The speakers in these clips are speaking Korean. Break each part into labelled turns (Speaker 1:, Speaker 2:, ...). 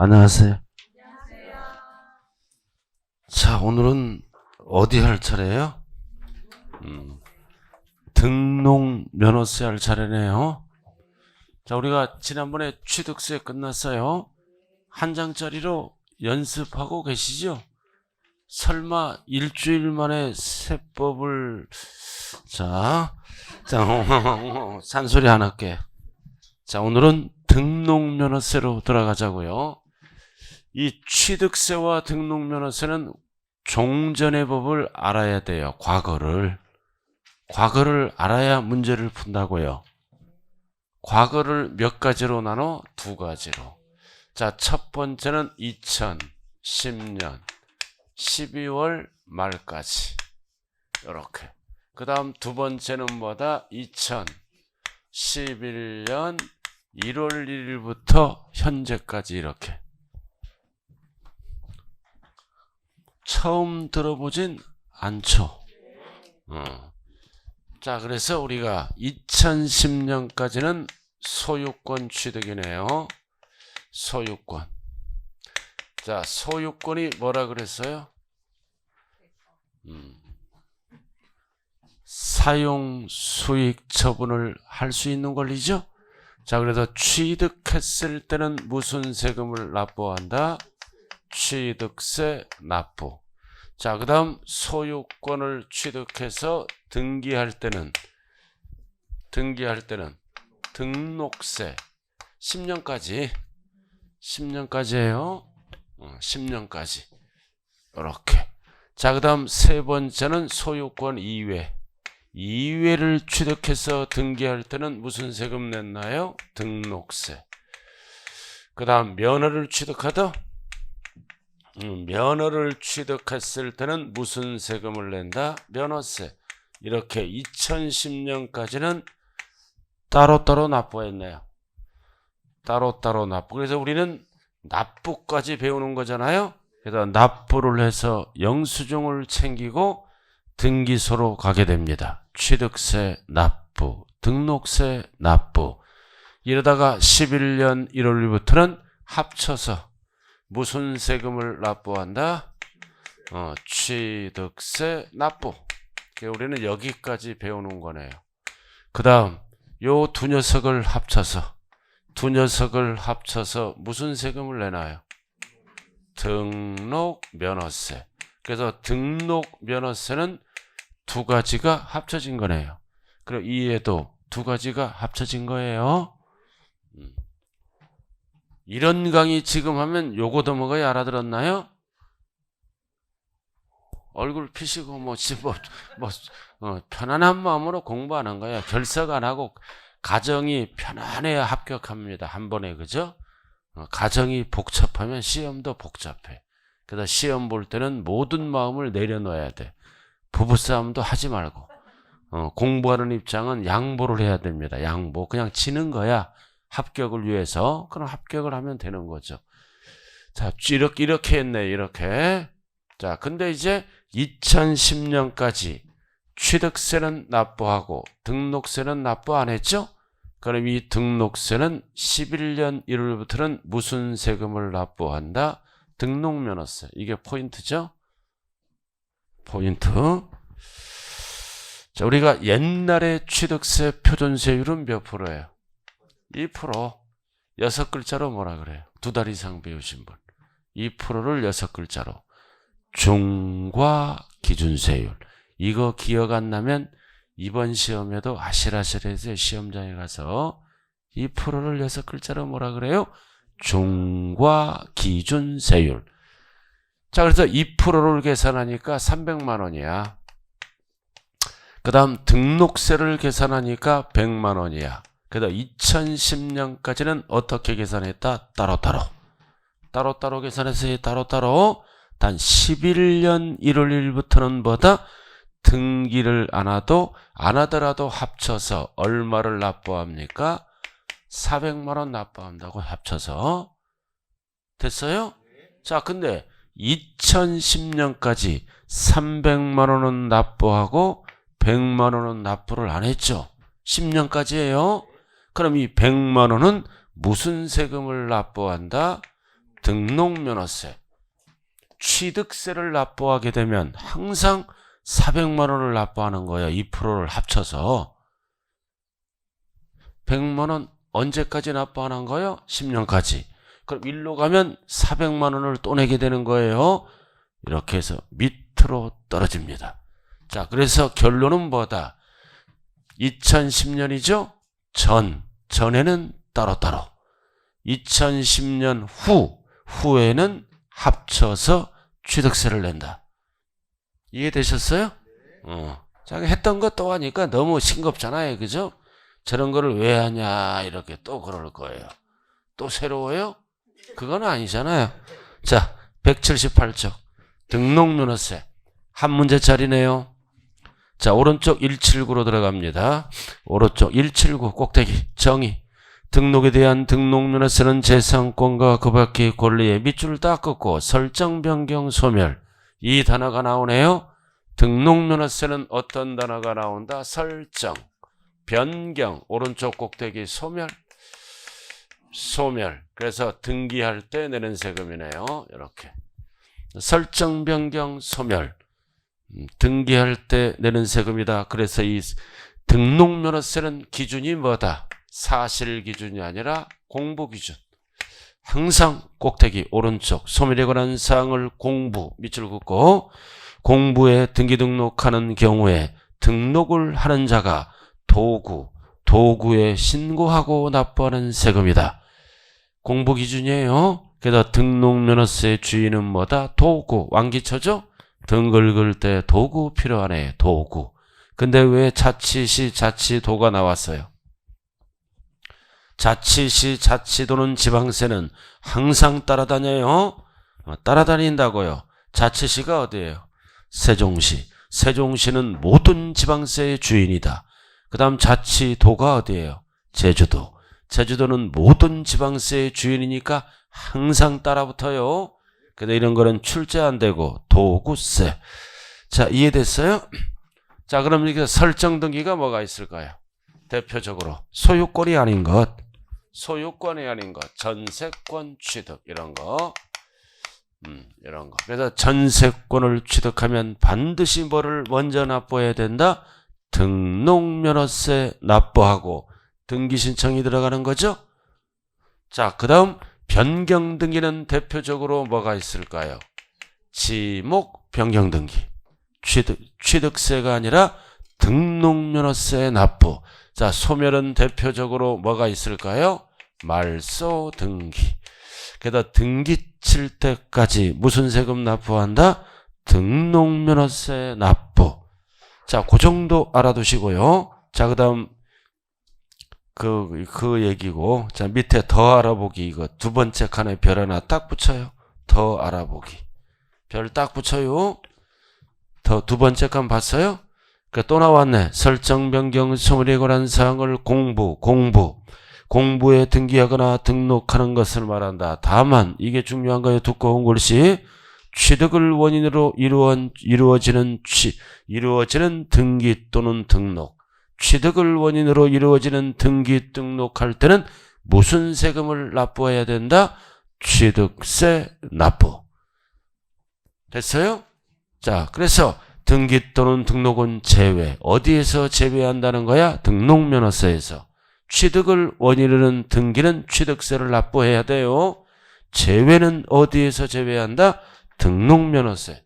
Speaker 1: 안녕하세요. 자, 오늘은 어디 할 차례예요? 등록 면허세 할 차례네요. 자, 우리가 지난번에 취득세 끝났어요. 한 장짜리로 연습하고 계시죠? 설마 일주일 만에 세법을 자, 산소리 안 할게. 자, 오늘은 등록 면허세로 들어가자고요. 이 취득세와 등록면허세는 종전의 법을 알아야 돼요. 과거를 알아야 문제를 푼다고요. 과거를 몇 가지로 나눠? 두 가지로. 자, 첫 번째는 2010년 12월 말까지 이렇게. 그 다음 두 번째는 뭐다? 2011년 1월 1일부터 현재까지 이렇게. 처음 들어보진 않죠. 자, 그래서 우리가 2010년까지는 소유권 취득이네요. 소유권. 자, 소유권이 뭐라 그랬어요? 사용 수익 처분을 할 수 있는 권리죠. 자, 그래서 취득했을 때는 무슨 세금을 납부한다? 취득세 납부. 자, 그 다음 소유권을 취득해서 등기할 때는 등록세 10년까지예요. 10년까지 이렇게. 자, 그 다음 세 번째는 소유권 이외를 취득해서 등기할 때는 무슨 세금 냈나요? 등록세. 그 다음 면허를 취득하다 면허를 취득했을 때는 무슨 세금을 낸다? 면허세. 이렇게 2010년까지는 따로따로 납부했네요. 따로따로 납부. 그래서 우리는 납부까지 배우는 거잖아요. 그래서 납부를 해서 영수증을 챙기고 등기소로 가게 됩니다. 취득세 납부, 등록세 납부. 이러다가 11년 1월부터는 합쳐서 무슨 세금을 납부한다? 취득세 납부. 우리는 여기까지 배우는 거네요. 그 다음 요 두 녀석을 합쳐서 무슨 세금을 내나요? 등록 면허세. 그래서 등록 면허세는 두 가지가 합쳐진 거네요. 그리고 이에도 두 가지가 합쳐진 거예요. 이런 강의 지금 하면 요거 더 먹어야 알아들었나요? 얼굴 피시고 편안한 마음으로 공부하는 거야. 결석 안 하고 가정이 편안해야 합격합니다. 한 번에. 그죠? 가정이 복잡하면 시험도 복잡해. 그래서 시험 볼 때는 모든 마음을 내려놓아야 돼. 부부싸움도 하지 말고. 공부하는 입장은 양보를 해야 됩니다. 양보. 그냥 지는 거야. 합격을 위해서. 그럼 합격을 하면 되는 거죠. 자, 이렇게 했네. 이렇게. 자, 근데 이제 2010년까지 취득세는 납부하고 등록세는 납부 안 했죠? 그럼 이 등록세는 11년 1월부터는 무슨 세금을 납부한다? 등록면허세. 이게 포인트죠? 포인트. 자, 우리가 옛날에 취득세 표준세율은 몇 프로예요? 2%. 6글자로 뭐라 그래요? 2달 이상 배우신 분. 2%를 6글자로. 중과 기준세율. 이거 기억 안 나면 이번 시험에도 아실아실해서 시험장에 가서 2%를 6글자로 뭐라 그래요? 중과 기준세율. 자, 그래서 2%를 계산하니까 300만 원이야. 그 다음 등록세를 계산하니까 100만 원이야. 그래서 2010년까지는 어떻게 계산했다? 따로따로 계산했어요. 따로따로. 단 11년 1월 1일부터는 뭐다? 등기를 안 하더라도 합쳐서 얼마를 납부합니까? 400만 원 납부한다고 합쳐서. 됐어요? 자, 근데 2010년까지 300만 원은 납부하고 100만 원은 납부를 안 했죠. 10년까지예요. 그럼 이 100만 원은 무슨 세금을 납부한다? 등록면허세. 취득세를 납부하게 되면 항상 400만 원을 납부하는 거예요. 2%를 합쳐서. 100만 원 언제까지 납부하는 거예요? 10년까지. 그럼 일로 가면 400만 원을 또 내게 되는 거예요. 이렇게 해서 밑으로 떨어집니다. 자, 그래서 결론은 뭐다? 2010년이죠? 전에는 따로따로. 2010년 후에는 합쳐서 취득세를 낸다. 이해되셨어요? 자, 했던 거 또 하니까 너무 싱겁잖아요. 그죠? 저런 거를 왜 하냐 이렇게 또 그럴 거예요. 또 새로워요? 그건 아니잖아요. 자, 178쪽 등록면허세 한 문제짜리네요. 자, 오른쪽 179로 들어갑니다. 오른쪽 179 꼭대기 정의. 등록에 대한 등록면허세는 재산권과 그 밖의 권리의 밑줄을 딱 긋고 설정, 변경, 소멸. 이 단어가 나오네요. 등록면허세는 어떤 단어가 나온다? 설정, 변경, 오른쪽 꼭대기 소멸. 그래서 등기할 때 내는 세금이네요. 이렇게. 설정, 변경, 소멸. 등기할 때 내는 세금이다. 그래서 이 등록면허세는 기준이 뭐다? 사실 기준이 아니라 공부 기준. 항상 꼭대기 오른쪽 소멸에 관한 사항을 공부 밑줄 긋고 공부에 등기 등록하는 경우에 등록을 하는 자가 도구에 신고하고 납부하는 세금이다. 공부 기준이에요. 그래서 등록면허세 주인은 뭐다? 도구. 왕기처죠? 등 긁을 때 도구 필요하네. 도구. 근데 왜 자치시 자치도가 나왔어요? 자치시 자치도는 지방세는 항상 따라다녀요. 따라다닌다고요. 자치시가 어디예요? 세종시. 세종시는 모든 지방세의 주인이다. 그 다음 자치도가 어디예요? 제주도. 제주도는 모든 지방세의 주인이니까 항상 따라붙어요. 근데 이런 거는 출제 안 되고 도구세. 자, 이해됐어요? 자, 그럼 이게 설정 등기가 뭐가 있을까요? 대표적으로 소유권이 아닌 것, 소유권이 아닌 것, 전세권 취득 이런 거. 이런 거. 그래서 전세권을 취득하면 반드시 뭐를 먼저 납부해야 된다? 등록면허세 납부하고 등기 신청이 들어가는 거죠. 자, 그 다음 변경 등기는 대표적으로 뭐가 있을까요? 지목 변경 등기. 취득세가 아니라 등록면허세 납부. 자, 소멸은 대표적으로 뭐가 있을까요? 말소 등기. 게다가 등기 칠 때까지 무슨 세금 납부한다? 등록면허세 납부. 자, 그 정도 알아두시고요. 자, 그 다음 그 얘기고. 자, 밑에 더 알아보기 이거 두 번째 칸에 별 하나 딱 붙여요. 더 알아보기. 별 딱 붙여요. 더 두 번째 칸 봤어요? 또 나왔네. 설정, 변경, 소멸에 관한 사항을 공부에 등기하거나 등록하는 것을 말한다. 다만 이게 중요한 거예요. 두꺼운 글씨. 취득을 원인으로 이루어지는 등기 또는 등록. 취득을 원인으로 이루어지는 등기 등록할 때는 무슨 세금을 납부해야 된다? 취득세 납부. 됐어요? 자, 그래서 등기 또는 등록은 제외. 어디에서 제외한다는 거야? 등록면허세에서. 취득을 원인으로는 등기는 취득세를 납부해야 돼요. 제외는 어디에서 제외한다? 등록면허세.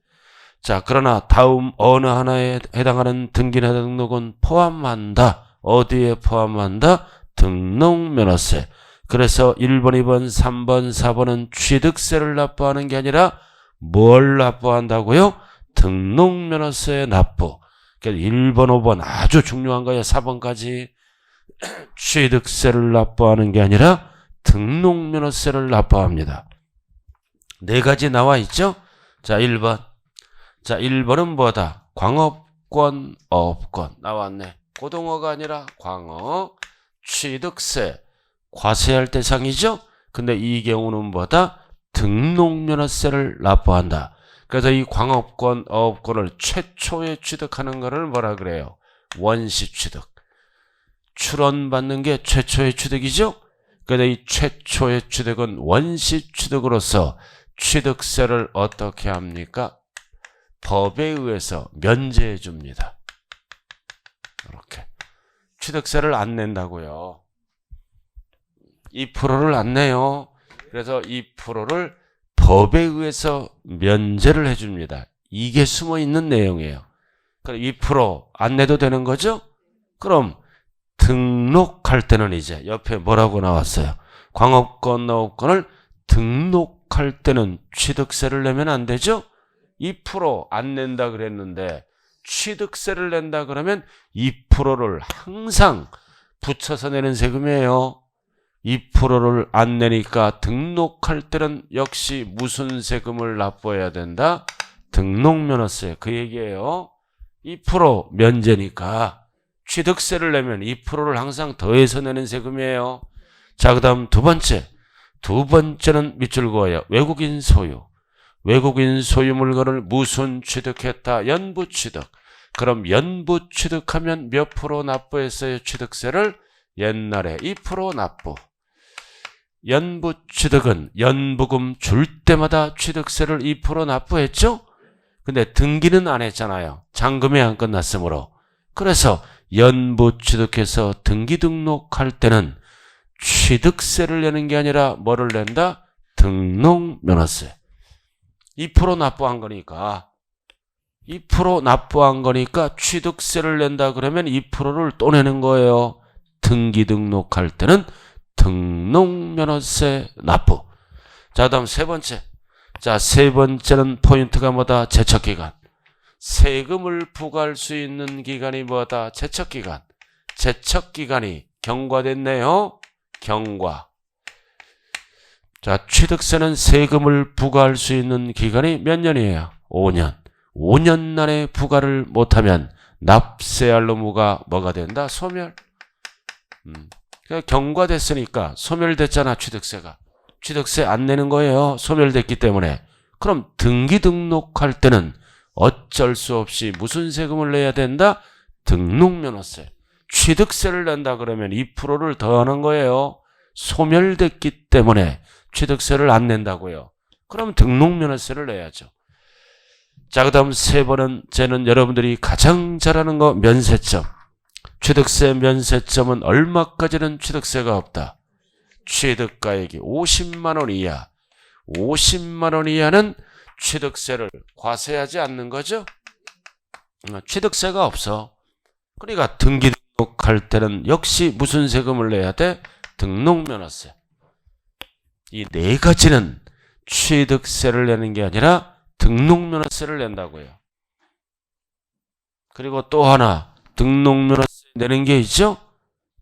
Speaker 1: 자, 그러나 다음 어느 하나에 해당하는 등기나 등록은 포함한다. 어디에 포함한다? 등록면허세. 그래서 1번, 2번, 3번, 4번은 취득세를 납부하는 게 아니라 뭘 납부한다고요? 등록면허세 납부. 그러니까 1번, 5번 아주 중요한 거예요. 4번까지. 취득세를 납부하는 게 아니라 등록면허세를 납부합니다. 네 가지 나와 있죠? 자, 1번. 자, 1번은 뭐다? 광업권, 어업권. 나왔네. 고등어가 아니라 광어. 취득세. 과세할 대상이죠? 근데 이 경우는 뭐다? 등록면허세를 납부한다. 그래서 이 광업권, 어업권을 최초에 취득하는 거를 뭐라 그래요? 원시 취득. 출원받는 게 최초의 취득이죠? 그래서 이 최초의 취득은 원시 취득으로서 취득세를 어떻게 합니까? 법에 의해서 면제해 줍니다. 이렇게. 취득세를 안 낸다고요. 2%를 안 내요. 그래서 2%를 법에 의해서 면제를 해줍니다. 이게 숨어 있는 내용이에요. 그럼 2% 안 내도 되는 거죠? 그럼 등록할 때는 이제 옆에 뭐라고 나왔어요? 광업권, 농업권을 등록할 때는 취득세를 내면 안 되죠? 2% 안 낸다 그랬는데 취득세를 낸다 그러면 2%를 항상 붙여서 내는 세금이에요. 2%를 안 내니까 등록할 때는 역시 무슨 세금을 납부해야 된다? 등록면허세. 그 얘기예요. 2% 면제니까 취득세를 내면 2%를 항상 더해서 내는 세금이에요. 자, 그 다음 두 번째는 밑줄 그어요. 외국인 소유. 외국인 소유 물건을 무슨 취득했다? 연부 취득. 그럼 연부 취득하면 몇 프로 납부했어요? 취득세를? 옛날에 2% 납부. 연부 취득은 연부금 줄 때마다 취득세를 2% 납부했죠? 근데 등기는 안 했잖아요. 잔금이 안 끝났으므로. 그래서 연부 취득해서 등기 등록할 때는 취득세를 내는 게 아니라 뭐를 낸다? 등록면허세. 2% 납부한 거니까 2% 납부한 거니까 취득세를 낸다 그러면 2%를 또 내는 거예요. 등기 등록할 때는 등록면허세 납부. 자, 다음 세 번째. 자, 세 번째는 포인트가 뭐다? 제척기간. 세금을 부과할 수 있는 기간이 뭐다? 제척기간. 제척기간이 경과됐네요. 경과. 자, 취득세는 세금을 부과할 수 있는 기간이 몇 년이에요? 5년. 5년 안에 부과를 못하면 납세할 의무가 뭐가 된다? 소멸. 경과됐으니까 소멸됐잖아, 취득세가. 취득세 안 내는 거예요. 소멸됐기 때문에. 그럼 등기 등록할 때는 어쩔 수 없이 무슨 세금을 내야 된다? 등록면허세. 취득세를 낸다 그러면 2%를 더하는 거예요. 소멸됐기 때문에 취득세를 안 낸다고요. 그럼 등록면허세를 내야죠. 자, 그 다음 세 번째는 여러분들이 가장 잘 아는 거 면세점. 취득세 면세점은 얼마까지는 취득세가 없다? 취득가액이 50만 원 이하. 50만 원 이하는 취득세를 과세하지 않는 거죠? 취득세가 없어. 그러니까 등기 등록할 때는 역시 무슨 세금을 내야 돼? 등록면허세. 이 네 가지는 취득세를 내는 게 아니라 등록면허세를 낸다고요. 그리고 또 하나 등록면허세 내는 게 있죠?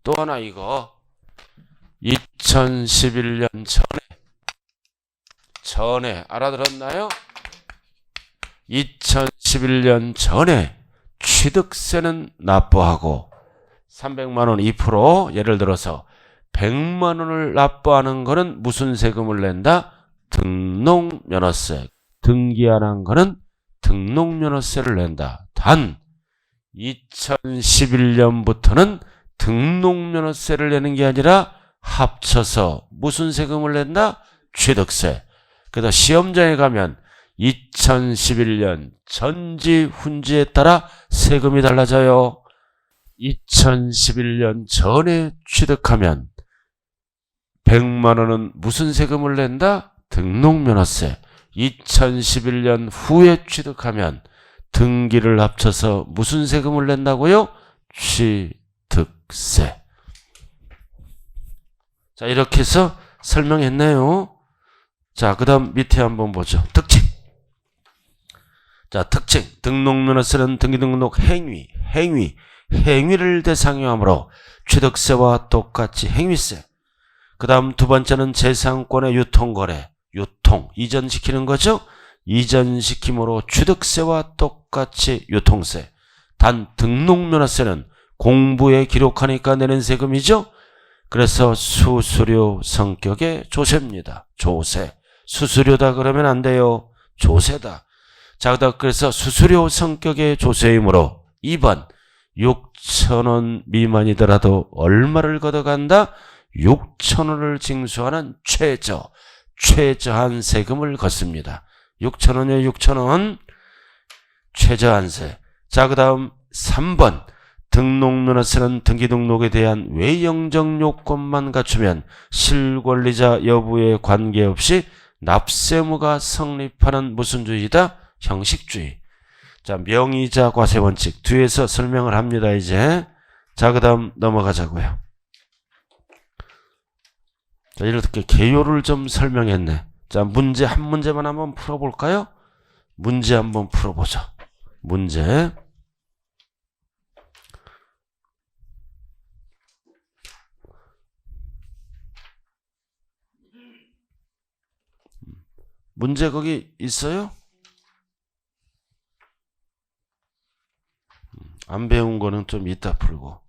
Speaker 1: 또 하나 이거 2011년 전에 알아들었나요? 2011년 전에 취득세는 납부하고 300만 원 2% 예를 들어서 100만 원을 납부하는 거는 무슨 세금을 낸다? 등록면허세. 등기 안 한 거는 등록면허세를 낸다. 단 2011년부터는 등록면허세를 내는 게 아니라 합쳐서 무슨 세금을 낸다? 취득세. 그래서 시험장에 가면 2011년 전지 훈지에 따라 세금이 달라져요. 2011년 전에 취득하면 100만 원은 무슨 세금을 낸다? 등록면허세. 2011년 후에 취득하면 등기를 합쳐서 무슨 세금을 낸다고요? 취득세. 자, 이렇게 해서 설명했네요. 자, 그 다음 밑에 한번 보죠. 특징. 자, 특징. 등록면허세는 등기등록 행위를 대상으로 하므로 취득세와 똑같이 행위세. 그 다음 두 번째는 재산권의 유통거래. 이전시키는 거죠? 이전시킴으로 취득세와 똑같이 유통세. 단 등록면허세는 공부에 기록하니까 내는 세금이죠? 그래서 수수료 성격의 조세입니다. 조세. 수수료다 그러면 안 돼요. 조세다. 자, 그래서 수수료 성격의 조세이므로 2번 6,000원 미만이더라도 얼마를 걷어간다? 6,000원을 징수하는 최저한 세금을 걷습니다. 6,000원이요, 6,000원. 최저한세. 자, 그 다음 3번. 등록면허세는 등기등록에 대한 외형적 요건만 갖추면 실권리자 여부에 관계없이 납세의무가 성립하는 무슨 주의다? 형식주의. 자, 명의자 과세원칙 뒤에서 설명을 합니다. 이제 자, 그 다음 넘어가자고요. 자, 이렇게 개요를 좀 설명했네. 자, 문제 한 문제만 한번 풀어볼까요? 문제 한번 풀어보자. 문제. 문제 거기 있어요? 안 배운 거는 좀 이따 풀고.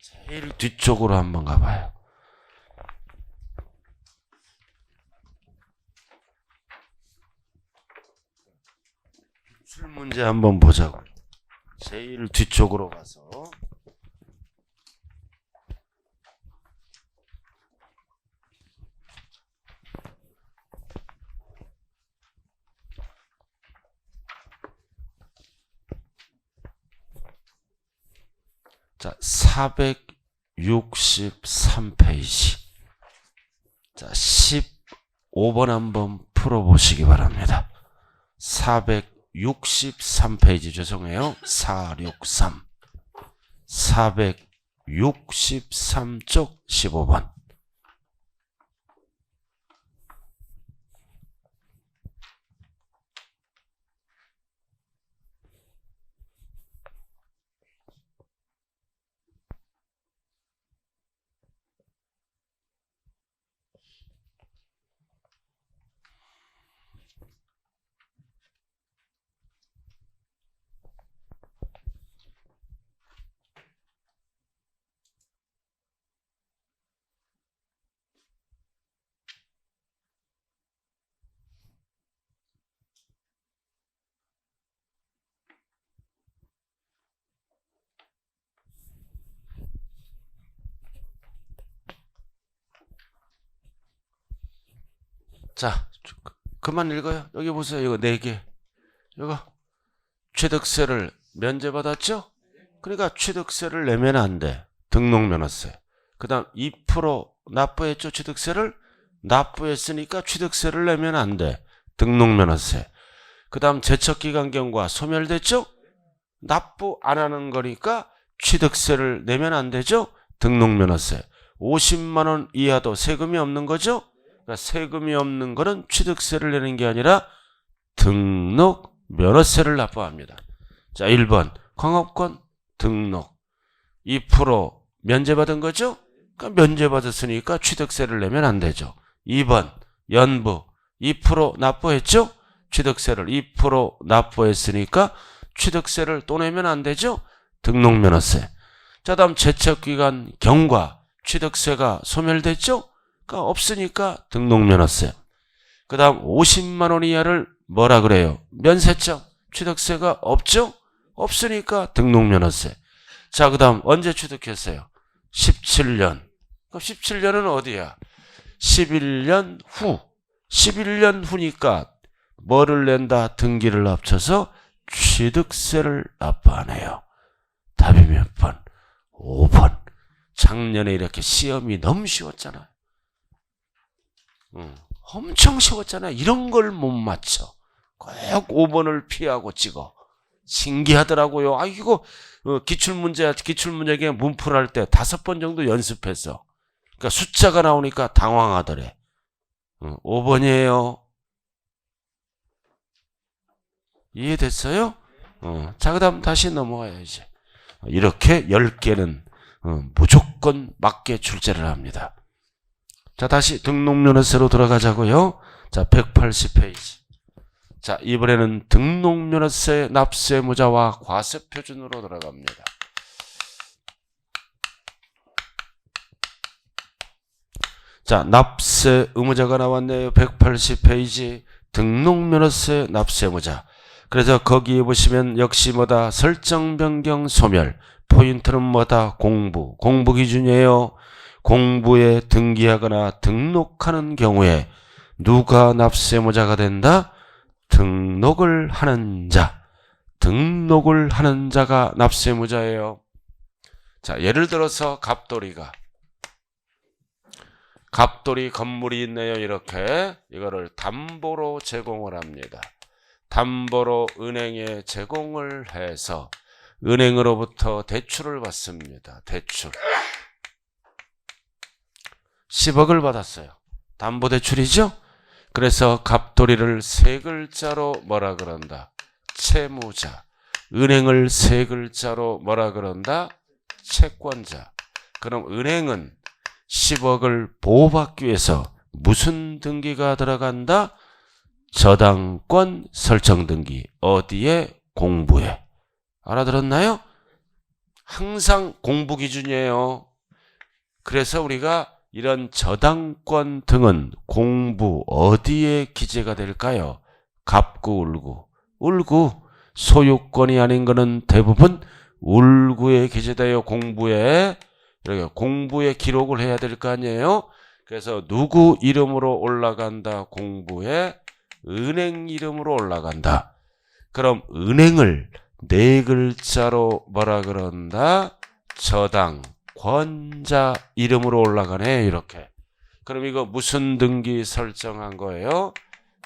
Speaker 1: 제일 뒤쪽으로 한번 가봐요. 술 문제 한번 보자고. 제일 뒤쪽으로 가서. 자, 463페이지. 자, 15번 한번 풀어보시기 바랍니다. 463페이지, 죄송해요. 463. 463쪽 15번. 자, 그만 읽어요. 여기 보세요. 이거 4개. 이거 취득세를 면제받았죠? 그러니까 취득세를 내면 안 돼. 등록면허세. 그 다음 2% 납부했죠? 취득세를 납부했으니까 취득세를 내면 안 돼. 등록면허세. 그 다음 제척기간 경과 소멸됐죠? 납부 안 하는 거니까 취득세를 내면 안 되죠? 등록면허세. 50만 원 이하도 세금이 없는 거죠? 그러니까 세금이 없는 거는 취득세를 내는 게 아니라 등록면허세를 납부합니다. 자, 1번 광업권 등록 2% 면제받은 거죠? 그러니까 면제받았으니까 취득세를 내면 안 되죠. 2번 연부 2% 납부했죠? 취득세를 2% 납부했으니까 취득세를 또 내면 안 되죠? 등록면허세. 자, 다음 제척기간 경과 취득세가 소멸됐죠? 그러니까 없으니까 등록면허세. 그 다음 50만 원 이하를 뭐라 그래요? 면세점. 취득세가 없죠? 없으니까 등록면허세. 자, 그 다음 언제 취득했어요? 17년. 그럼 17년은 어디야? 11년 후. 11년 후니까 뭐를 낸다? 등기를 합쳐서 취득세를 납부하네요. 답이 몇 번? 5번. 작년에 이렇게 시험이 너무 쉬웠잖아요. 엄청 쉬웠잖아요. 이런 걸 못 맞춰. 꼭 5번을 피하고 찍어. 신기하더라고요. 아, 이거 기출문제 문풀할 때 5번 정도 연습했어. 그러니까 숫자가 나오니까 당황하더래. 5번이에요. 이해됐어요? 자, 그 다음 다시 넘어가야지. 이렇게 10개는 무조건 맞게 출제를 합니다. 자, 다시 등록면허세로 들어가자고요. 자, 180페이지. 자, 이번에는 등록면허세 납세무자와 과세표준으로 들어갑니다. 자, 납세 의무자가 나왔네요. 180페이지. 등록면허세 납세의무자. 그래서 거기에 보시면 역시 뭐다? 설정 변경 소멸. 포인트는 뭐다? 공부. 공부 기준이에요. 공부에 등기하거나 등록하는 경우에 누가 납세의무자가 된다? 등록을 하는 자. 등록을 하는 자가 납세의무자예요. 자, 예를 들어서 갑돌이가 건물이 있네요. 이렇게 이거를 담보로 제공을 합니다. 담보로 은행에 제공을 해서 은행으로부터 대출을 받습니다. 대출 10억을 받았어요. 담보대출이죠. 그래서 갑돌이를 세 글자로 뭐라 그런다? 채무자. 은행을 세 글자로 뭐라 그런다? 채권자. 그럼 은행은 10억을 보호받기 위해서 무슨 등기가 들어간다? 저당권 설정 등기. 어디에? 공부에. 알아들었나요? 항상 공부 기준이에요. 그래서 우리가 이런 저당권 등은 공부 어디에 기재가 될까요? 갑구, 울구. 울구. 소유권이 아닌 거는 대부분 울구에 기재돼요. 공부에. 이렇게 공부에 기록을 해야 될 거 아니에요? 그래서 누구 이름으로 올라간다? 공부에. 은행 이름으로 올라간다. 그럼 은행을 네 글자로 뭐라 그런다? 저당권자 이름으로 올라가네. 이렇게. 그럼 이거 무슨 등기 설정한 거예요?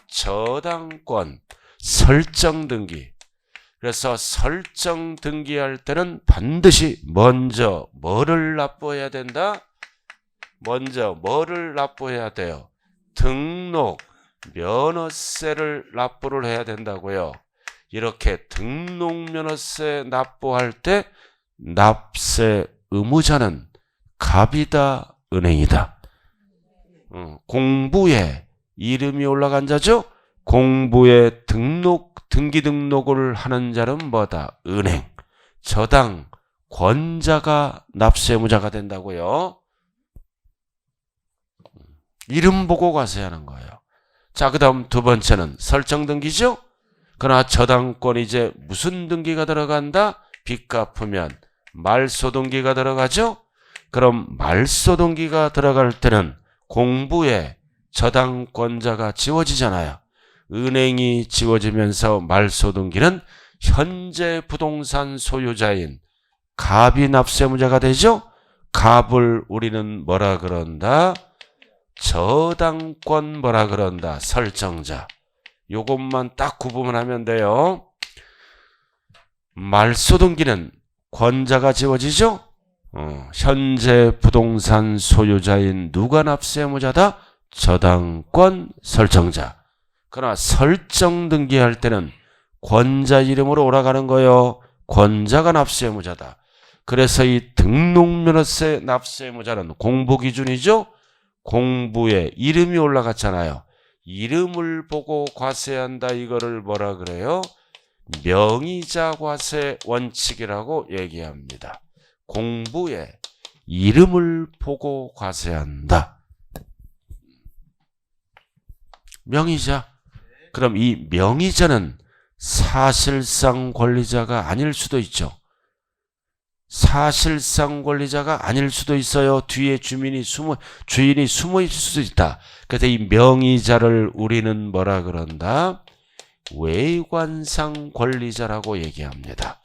Speaker 1: 저당권 설정 등기. 그래서 설정 등기할 때는 반드시 먼저 뭐를 납부해야 된다? 먼저 뭐를 납부해야 돼요? 등록 면허세를 납부를 해야 된다고요. 이렇게 등록면허세 납부할 때 납세 의무자는 갑이다, 은행이다. 공부에 이름이 올라간 자죠. 공부에 등기 등록을 하는 자는 뭐다? 은행. 저당 권자가 납세 의무자가 된다고요. 이름 보고 과세하는 거예요. 자, 그 다음 두 번째는 설정 등기죠. 그러나 저당권이 이제 무슨 등기가 들어간다? 빚 갚으면 말소 등기가 들어가죠. 그럼 말소 등기가 들어갈 때는 공부에 저당권자가 지워지잖아요. 은행이 지워지면서 말소 등기는 현재 부동산 소유자인 갑이 납세의무자가 되죠. 갑을 우리는 뭐라 그런다? 저당권 뭐라 그런다? 설정자. 요것만 딱 구분하면 돼요. 말소 등기는 권자가 지워지죠. 현재 부동산 소유자인 누가 납세의무자다? 저당권 설정자. 그러나 설정 등기할 때는 권자 이름으로 올라가는 거예요. 권자가 납세의무자다. 그래서 이 등록면허세 납세의무자는 공부 기준이죠. 공부에 이름이 올라갔잖아요. 이름을 보고 과세한다. 이거를 뭐라 그래요? 명의자 과세 원칙이라고 얘기합니다. 공부에 이름을 보고 과세한다. 명의자. 그럼 이 명의자는 사실상 권리자가 아닐 수도 있죠. 사실상 권리자가 아닐 수도 있어요. 뒤에 주인이 숨어 있을 수도 있다. 그래서 이 명의자를 우리는 뭐라 그런다? 외관상 권리자라고 얘기합니다.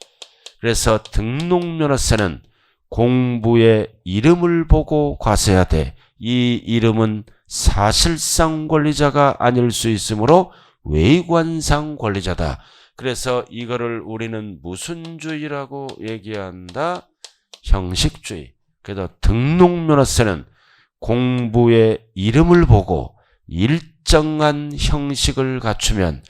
Speaker 1: 그래서 등록면허세는 공부의 이름을 보고 과세하되 이 이름은 사실상 권리자가 아닐 수 있으므로 외관상 권리자다. 그래서 이거를 우리는 무슨 주의라고 얘기한다? 형식주의. 그래서 등록면허세는 공부의 이름을 보고 일정한 형식을 갖추면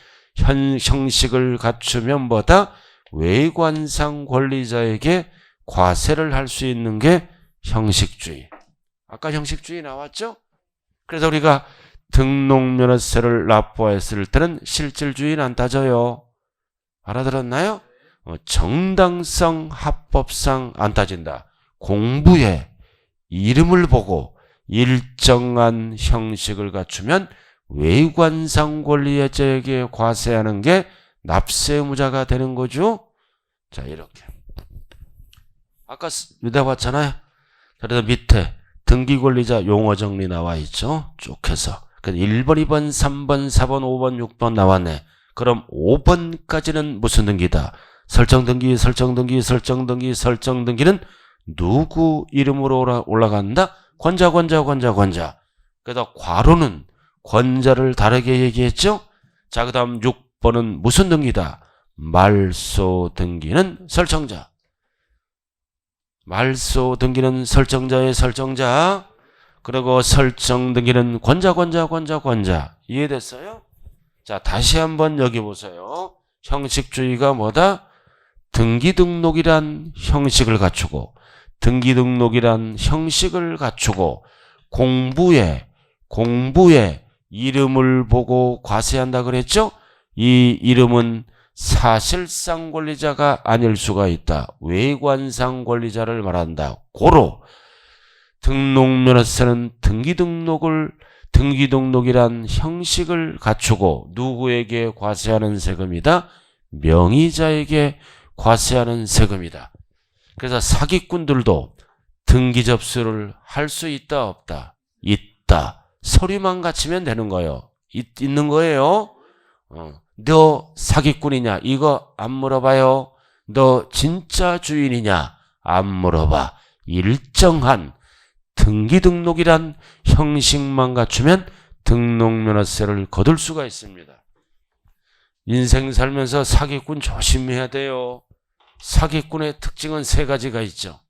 Speaker 1: 뭐다? 외관상 권리자에게 과세를 할 수 있는 게 형식주의. 아까 형식주의 나왔죠? 그래서 우리가 등록면허세를 납부했을 때는 실질주의는 안 따져요. 알아들었나요? 정당성, 합법상 안 따진다. 공부에 이름을 보고 일정한 형식을 갖추면 외관상 권리자에게 과세하는 게 납세의무자가 되는 거죠. 자, 이렇게. 아까 유대 봤잖아요. 그래서 밑에 등기권리자 용어 정리 나와 있죠. 쭉 해서. 1번, 2번, 3번, 4번, 5번, 6번 나왔네. 그럼 5번까지는 무슨 등기다? 설정등기, 설정등기, 설정등기, 설정등기는 누구 이름으로 올라간다? 권자. 그래서 괄호는 권자를 다르게 얘기했죠? 자, 그 다음 6번은 무슨 등기다? 말소 등기는 설정자. 말소 등기는 설정자의 설정자. 그리고 설정 등기는 권자. 이해됐어요? 자, 다시 한번 여기 보세요. 형식주의가 뭐다? 등기등록이란 형식을 갖추고, 등기등록이란 형식을 갖추고, 공부에 이름을 보고 과세한다 그랬죠? 이 이름은 사실상 권리자가 아닐 수가 있다. 외관상 권리자를 말한다. 고로 등록면허세는 등기등록이란 형식을 갖추고 누구에게 과세하는 세금이다? 명의자에게 과세하는 세금이다. 그래서 사기꾼들도 등기 접수를 할 수 있다 없다? 있다. 서류만 갖추면 되는 거예요. 있는 거예요. 너 사기꾼이냐? 이거 안 물어봐요. 너 진짜 주인이냐? 안 물어봐. 일정한 등기등록이란 형식만 갖추면 등록면허세를 거둘 수가 있습니다. 인생 살면서 사기꾼 조심해야 돼요. 사기꾼의 특징은 3가지가 있죠.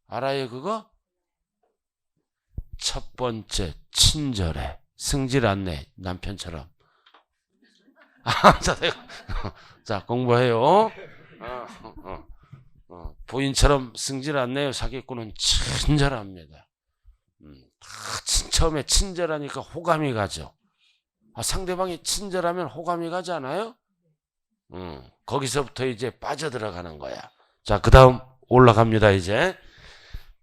Speaker 1: 알아요 그거? 첫 번째, 친절해. 승질 안 내. 남편처럼. 자, 공부해요. 부인처럼 승질 안 내요. 사기꾼은 친절합니다. 처음에 친절하니까 호감이 가죠. 상대방이 친절하면 호감이 가지 않아요? 거기서부터 이제 빠져들어가는 거야. 자, 그 다음 올라갑니다, 이제.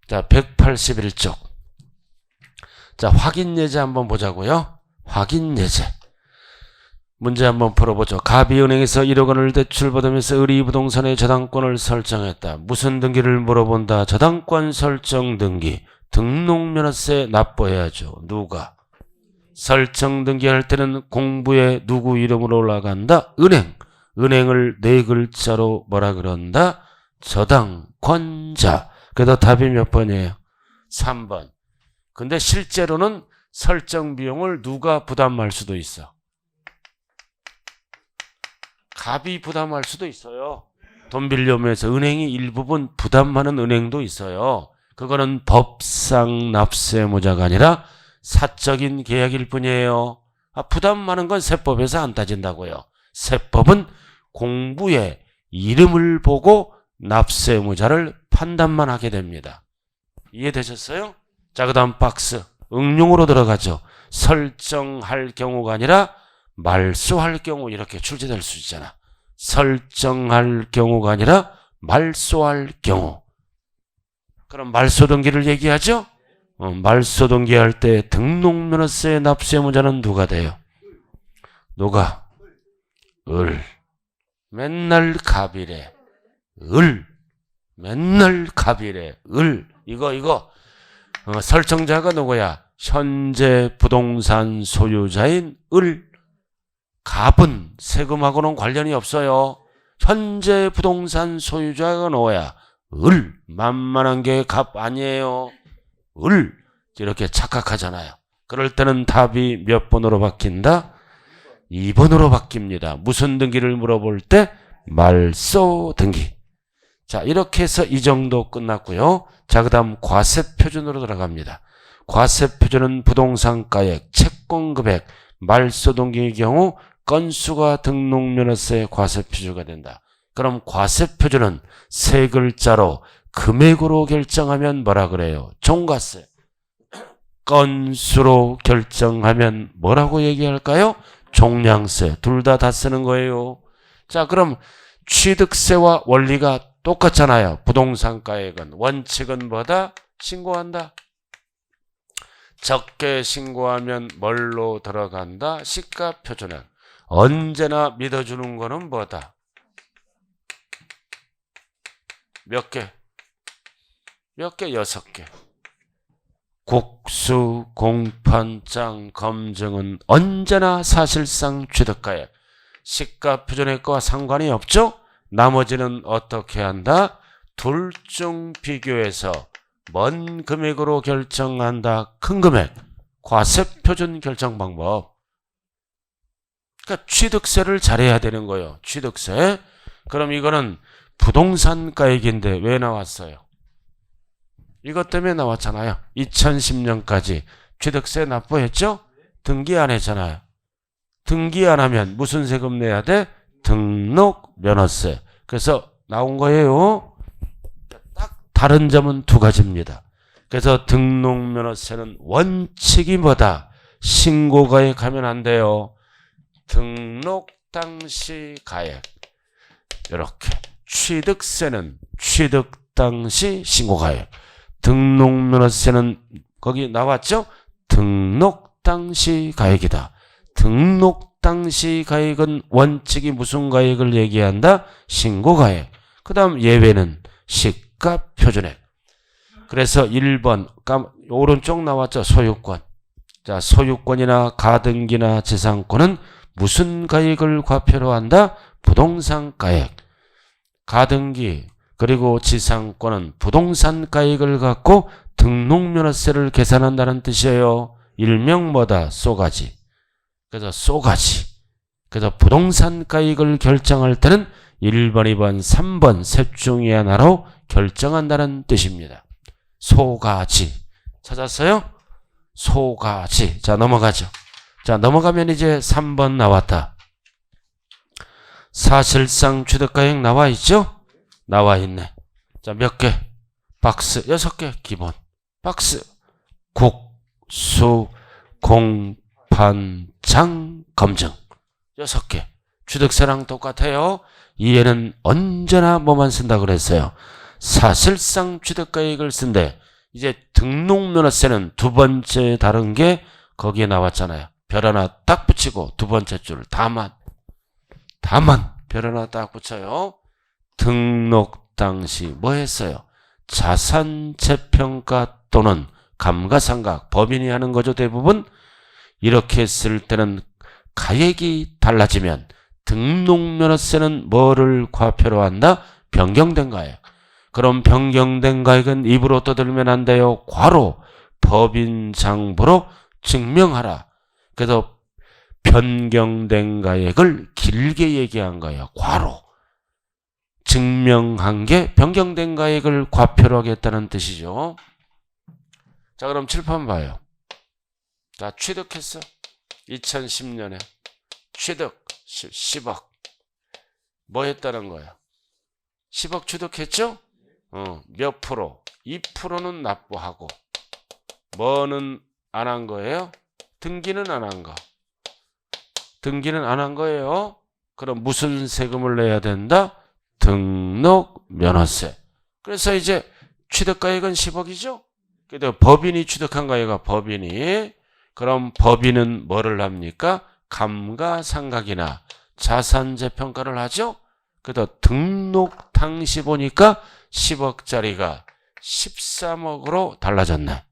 Speaker 1: 자, 181쪽. 자, 확인예제 한번 보자고요. 확인예제. 문제 한번 풀어보죠. 갑이은행에서 1억 원을 대출받으면서 의리부동산의 저당권을 설정했다. 무슨 등기를 물어본다? 저당권 설정 등기. 등록면허세 납부해야죠. 누가? 설정 등기할 때는 공부에 누구 이름으로 올라간다? 은행을 4글자로 뭐라 그런다? 저당권자. 그래서 답이 몇 번이에요? 3번. 근데 실제로는 설정 비용을 누가 부담할 수도 있어? 갑이 부담할 수도 있어요. 돈 빌려면서 은행이 일부분 부담하는 은행도 있어요. 그거는 법상 납세의무자가 아니라 사적인 계약일 뿐이에요. 부담하는 건 세법에서 안 따진다고요. 세법은 공부에 이름을 보고 납세의무자를 판단만 하게 됩니다. 이해되셨어요? 자, 그 다음 박스. 응용으로 들어가죠. 설정할 경우가 아니라 말소할 경우 이렇게 출제될 수 있잖아. 설정할 경우가 아니라 말소할 경우. 그럼 말소등기를 얘기하죠? 말소등기할 때 등록면허세 납세의무자는 누가 돼요? 누가? 을. 맨날 갑이래. 맨날 갑이래. 이거. 설정자가 누구야? 현재 부동산 소유자인 갑은 세금하고는 관련이 없어요. 현재 부동산 소유자가 누구야? 만만한 게 갑 아니에요. 이렇게 착각하잖아요. 그럴 때는 답이 몇 번으로 바뀐다? 2번으로 바뀝니다. 무슨 등기를 물어볼 때? 말소 등기. 자, 이렇게 해서 이 정도 끝났고요. 자, 그 다음 과세표준으로 들어갑니다. 과세표준은 부동산가액, 채권금액, 말소등기의 경우 건수가 등록면허세 과세표준가 된다. 그럼 과세표준은 3글자로 금액으로 결정하면 뭐라 그래요? 종가세. 건수로 결정하면 뭐라고 얘기할까요? 종량세. 둘 다 쓰는 거예요. 자, 그럼 취득세와 원리가 똑같잖아요. 부동산가액은 원칙은 뭐다? 신고한다. 적게 신고하면 뭘로 들어간다? 시가 표준액. 언제나 믿어주는 거는 뭐다? 몇 개? 몇 개? 6개. 국수, 공판장, 검증은 언제나 사실상 취득가액. 시가 표준액과 상관이 없죠? 나머지는 어떻게 한다? 둘 중 비교해서 먼 금액으로 결정한다. 큰 금액. 과세 표준 결정 방법. 그러니까 취득세를 잘해야 되는 거예요. 취득세. 그럼 이거는 부동산 가액인데 왜 나왔어요? 이것 때문에 나왔잖아요. 2010년까지 취득세 납부했죠? 등기 안 했잖아요. 등기 안 하면 무슨 세금 내야 돼? 등록 면허세. 그래서 나온 거예요. 딱 다른 점은 두 가지입니다. 그래서 등록 면허세는 원칙이 뭐다? 신고가액 하면 안 돼요. 등록 당시 가액. 이렇게. 취득세는 취득 당시 신고가액. 등록면허세는 거기 나왔죠? 등록 당시 가액이다. 등록 당시 가액은 원칙이 무슨 가액을 얘기한다? 신고가액. 그 다음 예외는 시가 표준액. 그래서 1번 오른쪽 나왔죠? 소유권. 자, 소유권이나 가등기나 재산권은 무슨 가액을 과표로 한다? 부동산 가액. 가등기 그리고 지상권은 부동산 가액을 갖고 등록면허세를 계산한다는 뜻이에요. 일명 뭐다? 쏘가지. 그래서 쏘가지. 그래서 부동산 가액을 결정할 때는 1번, 2번, 3번 셋 중에 하나로 결정한다는 뜻입니다. 소가지. 찾았어요? 소가지. 자, 넘어가죠. 자, 넘어가면 이제 3번 나왔다. 사실상 취득가액 나와 있죠? 나와 있네. 자, 몇 개? 박스 6개 기본. 박스 국수 공판장 검증 6개. 취득세랑 똑같아요. 이해는 언제나 뭐만 쓴다 그랬어요? 사실상 취득가액을 쓴대. 이제 등록면허세는 두 번째 다른 게 거기에 나왔잖아요. 별 하나 딱 붙이고 두 번째 줄 다만 별 하나 딱 붙여요. 등록 당시 뭐 했어요? 자산 재평가 또는 감가상각 법인이 하는 거죠. 대부분 이렇게 했을 때는 가액이 달라지면 등록면허세는 뭐를 과표로 한다? 변경된 가액. 그럼 변경된 가액은 입으로 떠들면 안 돼요. 과로 법인 장부로 증명하라. 그래서 변경된 가액을 길게 얘기한 거예요. 과로. 증명한 게 변경된 가액을 과표로 하겠다는 뜻이죠. 자, 그럼 칠판 봐요. 자, 취득했어. 2010년에 취득 10억. 뭐 했다는 거야? 10억 취득했죠? 몇 프로? 2%는 납부하고 뭐는 안 한 거예요? 등기는 안 한 거. 등기는 안 한 거예요. 그럼 무슨 세금을 내야 된다? 등록 면허세. 그래서 이제 취득가액은 10억이죠? 그래도 법인이 취득한 가액가 법인이. 그럼 법인은 뭐를 합니까? 감가상각이나 자산재평가를 하죠? 그래도 등록 당시 보니까 10억짜리가 13억으로 달라졌네.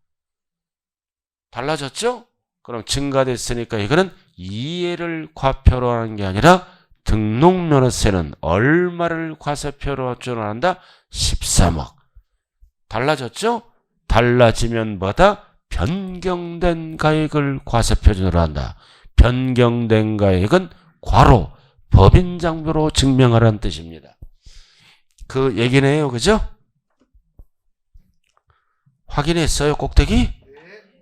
Speaker 1: 달라졌죠? 그럼 증가됐으니까 이거는 이해를 과표로 하는 게 아니라 등록면허세는 얼마를 과세표로 준한다? 13억. 달라졌죠? 달라지면 뭐다? 변경된 가액을 과세표준으로 한다. 변경된 가액은 과로 법인장부로 증명하라는 뜻입니다. 그 얘기네요. 그죠? 확인했어요? 꼭대기?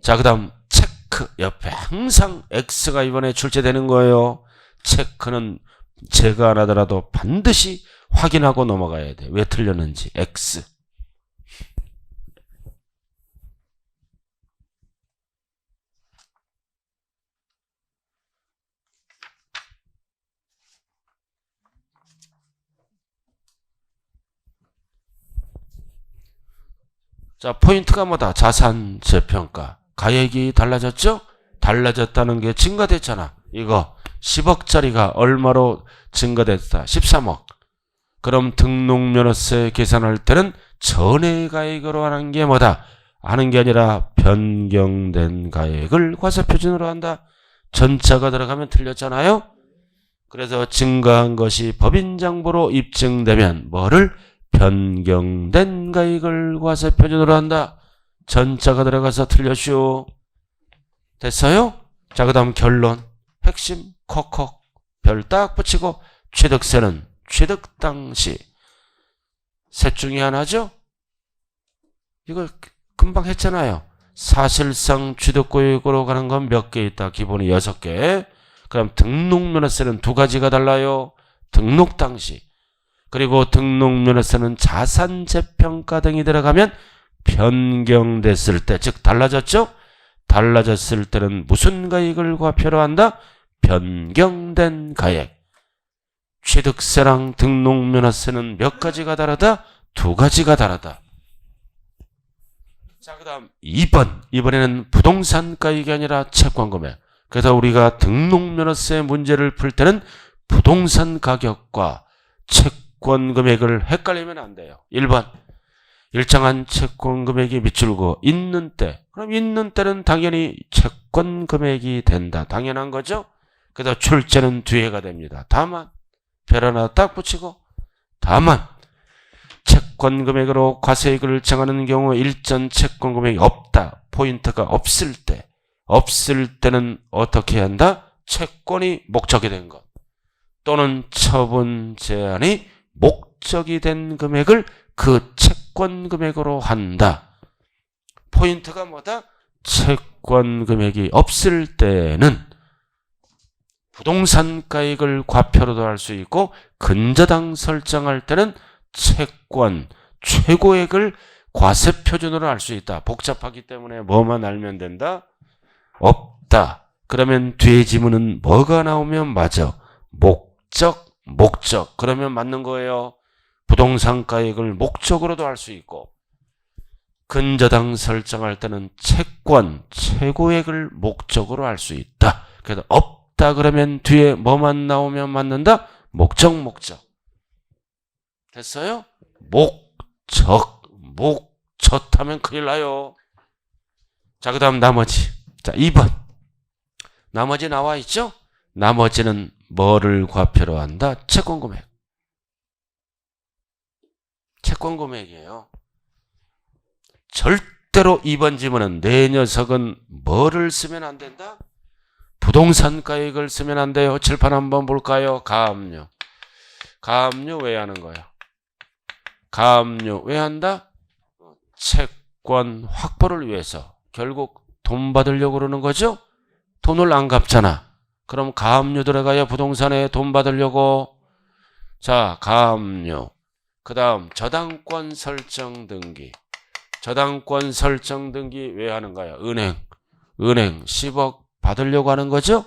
Speaker 1: 자, 그 다음 체크 옆에 항상 X가 이번에 출제되는 거예요. 체크는 제가 안 하더라도 반드시 확인하고 넘어가야 돼. 왜 틀렸는지. X. 자, 포인트가 뭐다? 자산 재평가. 가액이 달라졌죠? 달라졌다는 게 증가됐잖아. 이거 10억짜리가 얼마로 증가됐다? 13억. 그럼 등록면허세 계산할 때는 전액 가액으로 하는 게 뭐다? 하는 게 아니라 변경된 가액을 과세표준으로 한다. 전자가 들어가면 틀렸잖아요. 그래서 증가한 것이 법인장부로 입증되면 뭐를? 변경된 가액을 과세표준으로 한다. 전자가 들어가서 틀렸슈. 됐어요? 자, 그 다음 결론. 핵심 콕콕 별 딱 붙이고 취득세는 취득 당시 셋 중에 하나죠? 이거 금방 했잖아요. 사실상 취득고액으로 가는 건 몇 개 있다? 기본이 6개. 그럼 등록면허세는 2가지가 달라요. 등록 당시. 그리고 등록면허세는 자산재평가 등이 들어가면 변경됐을 때, 즉 달라졌죠? 달라졌을 때는 무슨 가액을 과표로 한다? 변경된 가액. 취득세랑 등록면허세는 몇 가지가 다르다? 2가지가 다르다. 자, 그 다음 2번. 이번에는 부동산 가액이 아니라 채권금액. 그래서 우리가 등록면허세 문제를 풀 때는 부동산 가격과 채권금액을 헷갈리면 안 돼요. 1번. 일정한 채권금액이 밑줄고 있는 때. 그럼 있는 때는 당연히 채권금액이 된다. 당연한 거죠? 그래서 출제는 뒤에가 됩니다. 다만 별 하나 딱 붙이고 다만 채권금액으로 과세액을 정하는 경우 일전 채권금액이 없다. 포인트가 없을 때는 어떻게 한다? 채권이 목적이 된 것 또는 처분 제한이 목적이 된 금액을 그 채권금액으로 한다. 포인트가 뭐다? 채권금액이 없을 때는 부동산 가액을 과표로도 할 수 있고 근저당 설정할 때는 채권 최고액을 과세표준으로 할 수 있다. 복잡하기 때문에 뭐만 알면 된다? 없다. 그러면 뒤에 지문은 뭐가 나오면 맞아? 목적. 그러면 맞는 거예요. 부동산 가액을 목적으로도 할 수 있고 근저당 설정할 때는 채권 최고액을 목적으로 할 수 있다. 그래서 없다 그러면 뒤에 뭐만 나오면 맞는다? 목적. 됐어요? 목적 하면 큰일 나요. 자, 그 다음 나머지. 자, 2번. 나머지 나와 있죠? 나머지는 뭐를 과표로 한다? 채권금액. 채권금액이에요. 절대로 2번 지문은 내 녀석은 뭐를 쓰면 안 된다? 부동산 가액을 쓰면 안 돼요. 칠판 한번 볼까요? 가압류. 가압류 왜 하는 거야? 가압류 왜 한다? 채권 확보를 위해서. 결국 돈 받으려고 그러는 거죠? 돈을 안 갚잖아. 그럼 가압류 들어가야 부동산에 돈 받으려고. 자, 가압류. 그 다음 저당권 설정 등기. 저당권 설정 등기 왜 하는 거야? 은행 10억 받으려고 하는 거죠?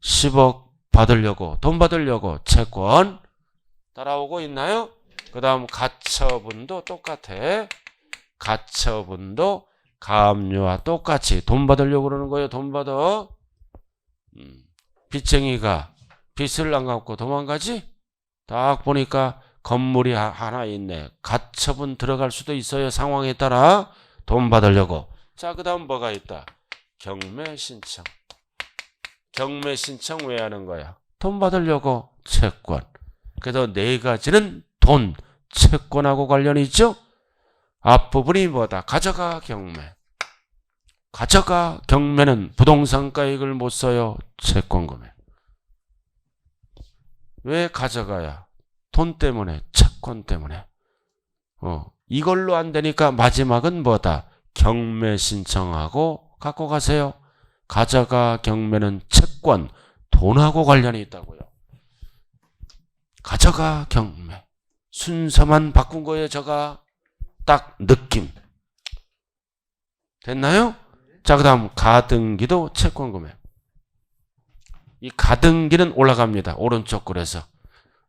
Speaker 1: 10억 받으려고, 돈 받으려고 채권. 따라오고 있나요? 그 다음 가처분도 똑같아. 가처분도 가압류와 똑같이 돈 받으려고 그러는 거예요. 돈 받아. 빚쟁이가 빚을 안 갚고 도망가지? 딱 보니까 건물이 하나 있네. 가처분 들어갈 수도 있어요. 상황에 따라 돈 받으려고. 자, 그 다음 뭐가 있다? 경매신청. 경매신청 왜 하는 거야? 돈 받으려고 채권. 그래서 네 가지는 돈, 채권하고 관련이 있죠? 앞부분이 뭐다? 가져가 경매. 가져가 경매는 부동산 가액을 못 써요. 채권금액. 왜 가져가야? 돈 때문에, 채권 때문에. 이걸로 안 되니까 마지막은 뭐다? 경매 신청하고 갖고 가세요. 가져가 경매는 채권, 돈하고 관련이 있다고요. 가져가 경매. 순서만 바꾼 거예요. 저가 딱 느낌. 됐나요? 자, 그 다음 가등기도 채권금액. 이 가등기는 올라갑니다. 오른쪽 글에서.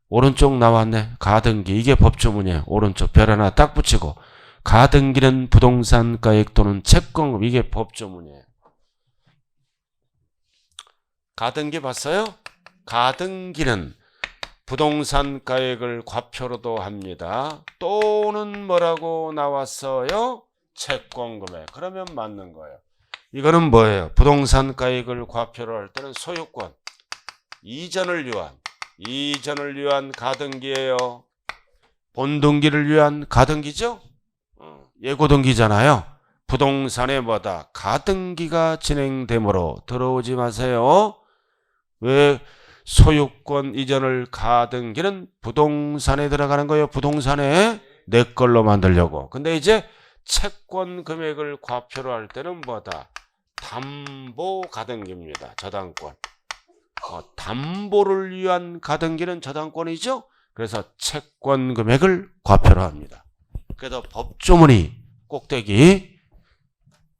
Speaker 1: 오른쪽 나왔네. 가등기. 이게 법조문이에요. 오른쪽 별 하나 딱 붙이고. 가등기는 부동산 가액 또는 채권금. 이게 법조문이에요. 가등기 봤어요? 가등기는 부동산 가액을 과표로도 합니다. 또는 뭐라고 나왔어요? 채권금액. 그러면 맞는 거예요. 이거는 뭐예요? 부동산 가액을 과표로 할 때는 소유권, 이전을 위한 가등기예요. 본등기를 위한 가등기죠? 예고등기잖아요. 부동산에 뭐다? 가등기가 진행되므로 들어오지 마세요. 왜? 소유권 이전을 가등기는 부동산에 들어가는 거예요. 부동산에 내 걸로 만들려고. 근데 이제 채권 금액을 과표로 할 때는 뭐다? 담보 가등기입니다. 저당권. 담보를 위한 가등기는 저당권이죠. 그래서 채권 금액을 과표로 합니다. 그래서 법조문이 꼭대기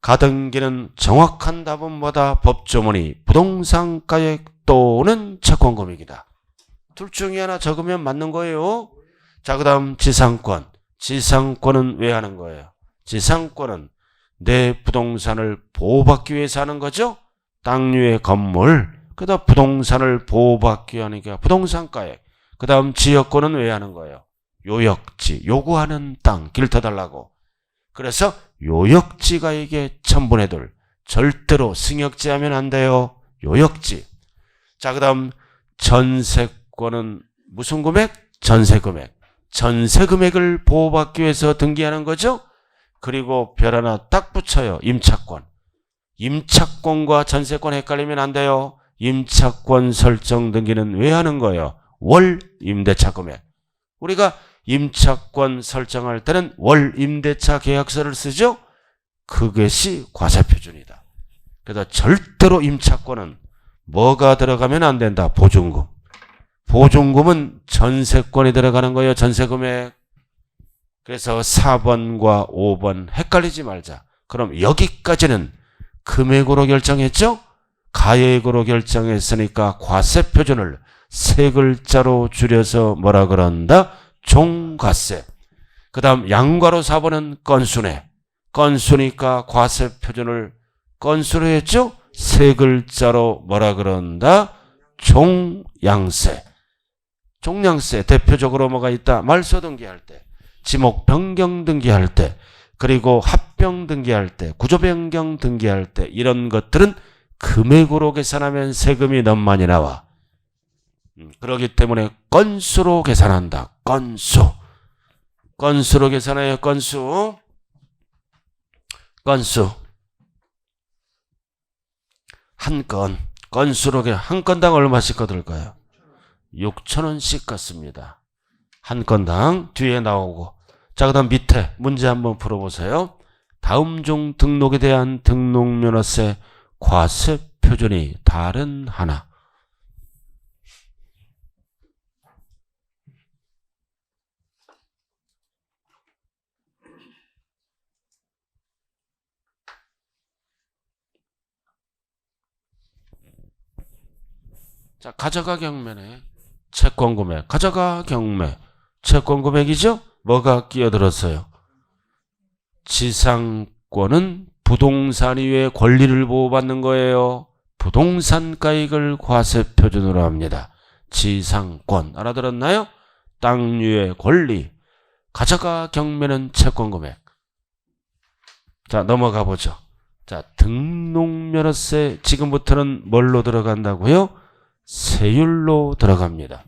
Speaker 1: 가등기는 정확한 답은 뭐다? 법조문이 부동산 가액 또는 채권금액이다. 둘 중에 하나 적으면 맞는 거예요. 자, 그 다음 지상권. 지상권은 왜 하는 거예요? 지상권은 내 부동산을 보호받기 위해서 하는 거죠. 땅 위의 건물. 그 다음 부동산을 보호받기 위하니까 부동산가액. 그 다음 지역권은 왜 하는 거예요? 요역지. 요구하는 땅 길 터달라고. 그래서 요역지가액의 1000분의 2. 절대로 승역지 하면 안 돼요. 요역지. 자, 그 다음 전세권은 무슨 금액? 전세금액. 전세금액을 보호받기 위해서 등기하는 거죠. 그리고 별 하나 딱 붙여요. 임차권. 임차권과 전세권 헷갈리면 안 돼요. 임차권 설정 등기는 왜 하는 거예요? 월 임대차 금액. 우리가 임차권 설정할 때는 월 임대차 계약서를 쓰죠. 그것이 과세표준이다. 그래서 절대로 임차권은 뭐가 들어가면 안 된다? 보증금. 보증금은 전세권이 들어가는 거예요. 전세금액. 그래서 4번과 5번 헷갈리지 말자. 그럼 여기까지는 금액으로 결정했죠? 가액으로 결정했으니까 과세표준을 세 글자로 줄여서 뭐라 그런다? 종과세. 그 다음 양과로 4번은 건수네. 건수니까 과세표준을 건수로 했죠? 세 글자로 뭐라 그런다? 종양세. 종량세 대표적으로 뭐가 있다? 말소 등기할 때, 지목 변경 등기할 때, 그리고 합병 등기할 때, 구조 변경 등기할 때 이런 것들은 금액으로 계산하면 세금이 너무 많이 나와. 그렇기 때문에 건수로 계산한다. 건수. 건수로 계산해요. 건수. 건수. 한 건. 건수로 한 건당 얼마씩 거둘까요? 6,000원씩 걷습니다. 한 건당 뒤에 나오고. 자, 그 다음 밑에 문제 한번 풀어보세요. 다음 중 등록에 대한 등록면허세 과세 표준이 다른 하나. 자, 가져가 경매네. 채권금액. 가져가 경매. 채권금액이죠? 뭐가 끼어들었어요? 지상권은 부동산 위의 권리를 보호받는 거예요. 부동산 가액을 과세표준으로 합니다. 지상권. 알아들었나요? 땅 위의 권리. 가져가 경매는 채권금액. 자, 넘어가 보죠. 자, 등록면허세 지금부터는 뭘로 들어간다고요? 세율로 들어갑니다.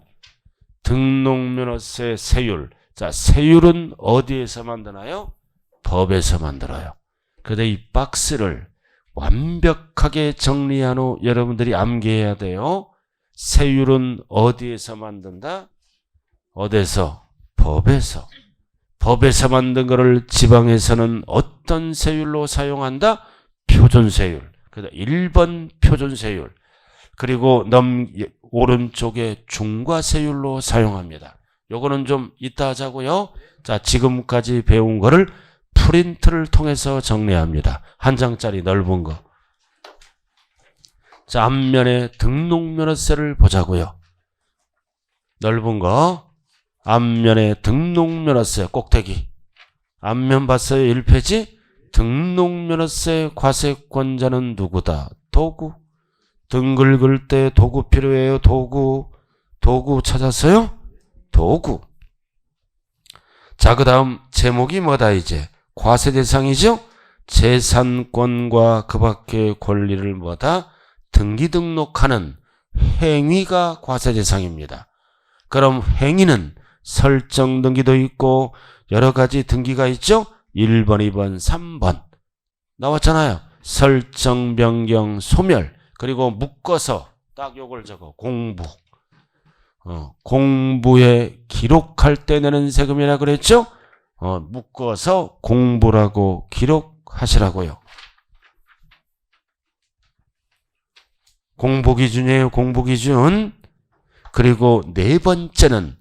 Speaker 1: 등록면허세 세율. 자, 세율은 어디에서 만드나요? 법에서 만들어요. 그런데 이 박스를 완벽하게 정리한 후 여러분들이 암기해야 돼요. 세율은 어디에서 만든다? 어디서? 법에서. 법에서 만든 것을 지방에서는 어떤 세율로 사용한다? 표준세율. 그래서 1번 표준세율. 그리고 오른쪽에 중과세율로 사용합니다. 요거는 좀 이따 하자고요. 자, 지금까지 배운 거를 프린트를 통해서 정리합니다. 한 장짜리 넓은 거. 자, 앞면에 등록면허세를 보자고요. 넓은 거. 앞면에 등록면허세 꼭대기. 앞면 봤어요? 1페이지. 등록면허세 과세권자는 누구다? 도구. 등 긁을 때 도구 필요해요. 도구 찾았어요? 도구. 자, 그 다음 제목이 뭐다 이제? 과세대상이죠? 재산권과 그 밖의 권리를 뭐다? 등기 등록하는 행위가 과세대상입니다. 그럼 행위는 설정 등기도 있고 여러 가지 등기가 있죠? 1번, 2번, 3번. 나왔잖아요. 설정, 변경, 소멸. 그리고 묶어서 딱 요걸 적어. 공부. 공부에 기록할 때 내는 세금이라 그랬죠? 묶어서 공부라고 기록하시라고요. 공부기준이에요. 공부기준. 그리고 네 번째는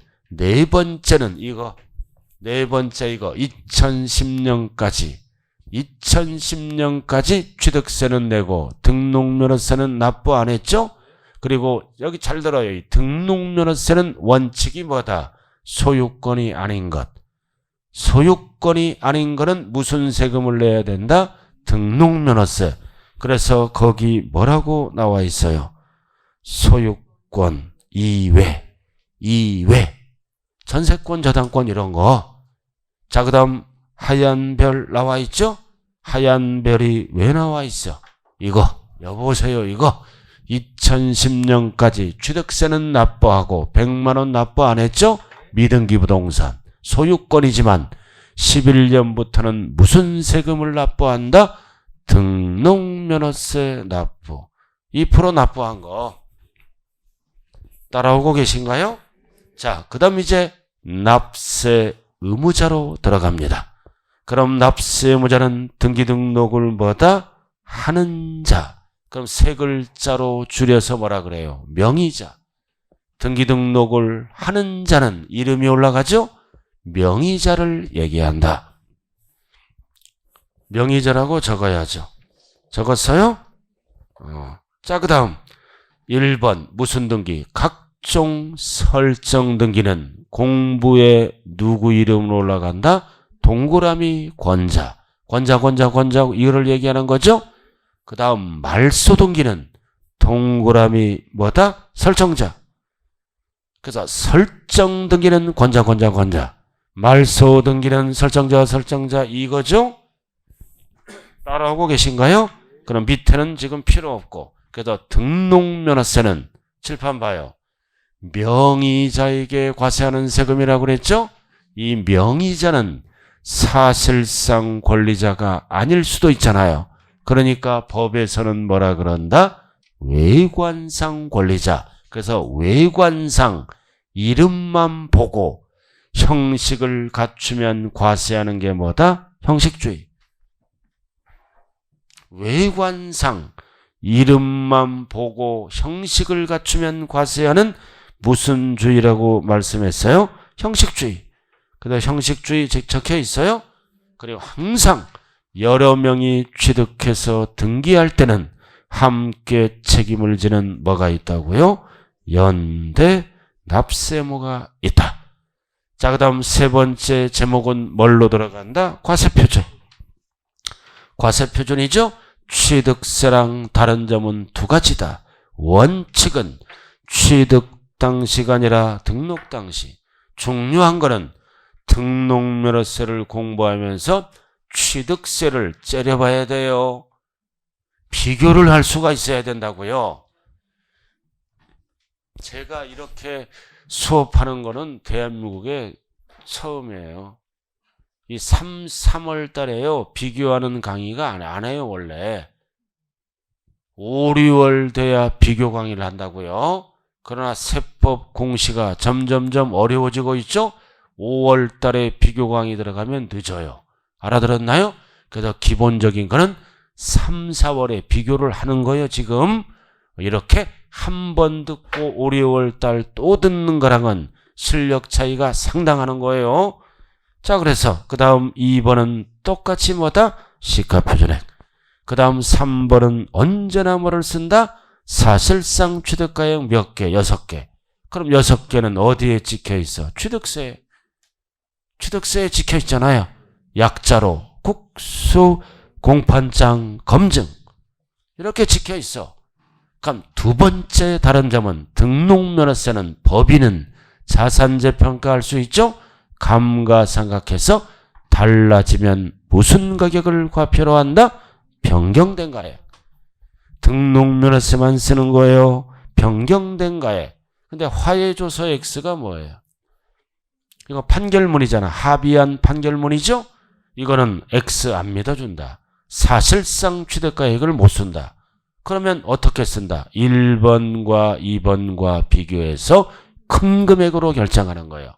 Speaker 1: 이거 2010년까지 취득세는 내고 등록면허세는 납부 안 했죠? 그리고 여기 잘 들어요. 이 등록면허세는 원칙이 뭐다? 소유권이 아닌 것. 소유권이 아닌 거는 무슨 세금을 내야 된다? 등록면허세. 그래서 거기 뭐라고 나와 있어요? 소유권 이외. 전세권, 저당권 이런 거. 자, 그 다음 하얀 별 나와 있죠? 하얀 별이 왜 나와 있어? 이거 여보세요. 이거 2010년까지 취득세는 납부하고 100만 원 납부 안 했죠? 미등기 부동산 소유권이지만 11년부터는 무슨 세금을 납부한다? 등록면허세 납부. 2% 납부한 거 따라오고 계신가요? 자, 그 다음 이제 납세 의무자로 들어갑니다. 그럼 납세 의무자는 등기 등록을 뭐다? 하는 자. 그럼 세 글자로 줄여서 뭐라 그래요? 명의자. 등기 등록을 하는 자는 이름이 올라가죠? 명의자를 얘기한다. 명의자라고 적어야죠. 적었어요? 자, 그 다음 1번 무슨 등기? 각종 설정 등기는 공부에 누구 이름으로 올라간다? 동그라미 권자. 권자 이거를 얘기하는 거죠? 그 다음 말소 등기는 동그라미 뭐다? 설정자. 그래서 설정 등기는 권자. 말소 등기는 설정자 이거죠? 따라오고 계신가요? 그럼 밑에는 지금 필요 없고. 그래서 등록면허세는 칠판 봐요. 명의자에게 과세하는 세금이라고 그랬죠? 이 명의자는 사실상 권리자가 아닐 수도 있잖아요. 그러니까 법에서는 뭐라 그런다? 외관상 권리자. 그래서 외관상 이름만 보고 형식을 갖추면 과세하는 게 뭐다? 형식주의. 외관상 이름만 보고 형식을 갖추면 과세하는 무슨 주의라고 말씀했어요? 형식주의. 그다음 형식주의 적혀 있어요. 그리고 항상 여러 명이 취득해서 등기할 때는 함께 책임을 지는 뭐가 있다고요? 연대 납세의무가 있다. 자, 그 다음 세 번째 제목은 뭘로 들어간다? 과세표준. 과세표준이죠? 취득세랑 다른 점은 두 가지다. 원칙은 취득 당시가 아니라 등록 당시. 중요한 거는 등록면허세를 공부하면서 취득세를 째려봐야 돼요. 비교를 할 수가 있어야 된다고요. 제가 이렇게 수업하는 거는 대한민국에 처음이에요. 이 3월 달에요. 비교하는 강의가 안 해요, 원래. 5, 6월 돼야 비교 강의를 한다고요. 그러나 세법 공시가 점점점 어려워지고 있죠? 5월 달에 비교 강의 들어가면 늦어요. 알아들었나요? 그래서 기본적인 거는 3, 4월에 비교를 하는 거예요, 지금. 이렇게 한 번 듣고 5, 6월 달 또 듣는 거랑은 실력 차이가 상당하는 거예요. 자, 그래서 그 다음 2번은 똑같이 뭐다? 시가표준액. 그 다음 3번은 언제나 뭐를 쓴다? 사실상 취득가액 몇 개? 6개. 그럼 6개는 어디에 찍혀 있어? 취득세에 찍혀 있잖아요. 약자로 국수 공판장 검증 이렇게 찍혀 있어. 그럼 두 번째 다른 점은 등록면허세는 법인은 자산재 평가할 수 있죠? 감가상각해서 달라지면 무슨 가격을 과표로 한다? 변경된 가액. 등록면허세만 쓰는 거예요. 변경된 가액. 근데 화해조서 X가 뭐예요? 이거 판결문이잖아. 합의한 판결문이죠? 이거는 X 안 믿어준다. 사실상 취득가액을 못 쓴다. 그러면 어떻게 쓴다? 1번과 2번과 비교해서 큰 금액으로 결정하는 거예요.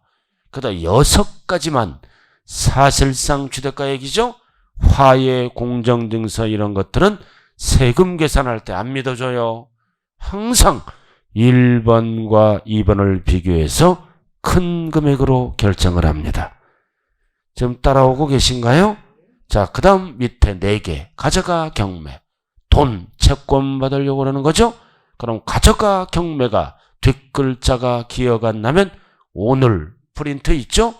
Speaker 1: 그러다 6가지만 사실상 취득가액이죠? 화해, 공정증서 이런 것들은 세금 계산할 때 안 믿어줘요. 항상 1번과 2번을 비교해서 큰 금액으로 결정을 합니다. 지금 따라오고 계신가요? 자, 그 다음 밑에 4개. 가져가 경매. 돈, 채권 받으려고 하는 거죠? 그럼 가져가 경매가 뒷글자가 기억 안 나면 오늘 프린트 있죠?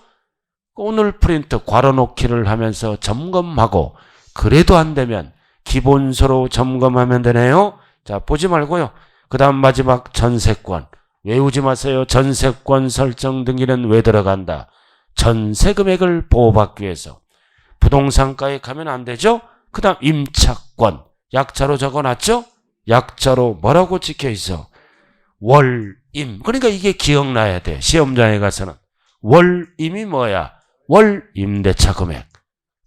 Speaker 1: 오늘 프린트 괄호놓기를 하면서 점검하고 그래도 안 되면 기본서로 점검하면 되네요. 자, 보지 말고요. 그 다음 마지막 전세권. 외우지 마세요. 전세권 설정 등기는 왜 들어간다? 전세 금액을 보호받기 위해서. 부동산가에 가면 안 되죠? 그 다음 임차권. 약자로 적어놨죠? 약자로 뭐라고 찍혀있어? 월임. 그러니까 이게 기억나야 돼. 시험장에 가서는. 월임이 뭐야? 월 임대차 금액.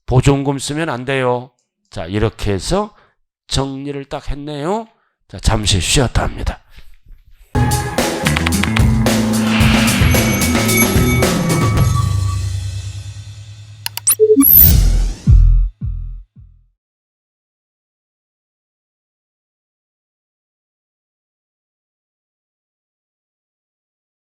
Speaker 1: 보증금 쓰면 안 돼요. 자, 이렇게 해서 정리를 딱 했네요. 자, 잠시 쉬었다 합니다.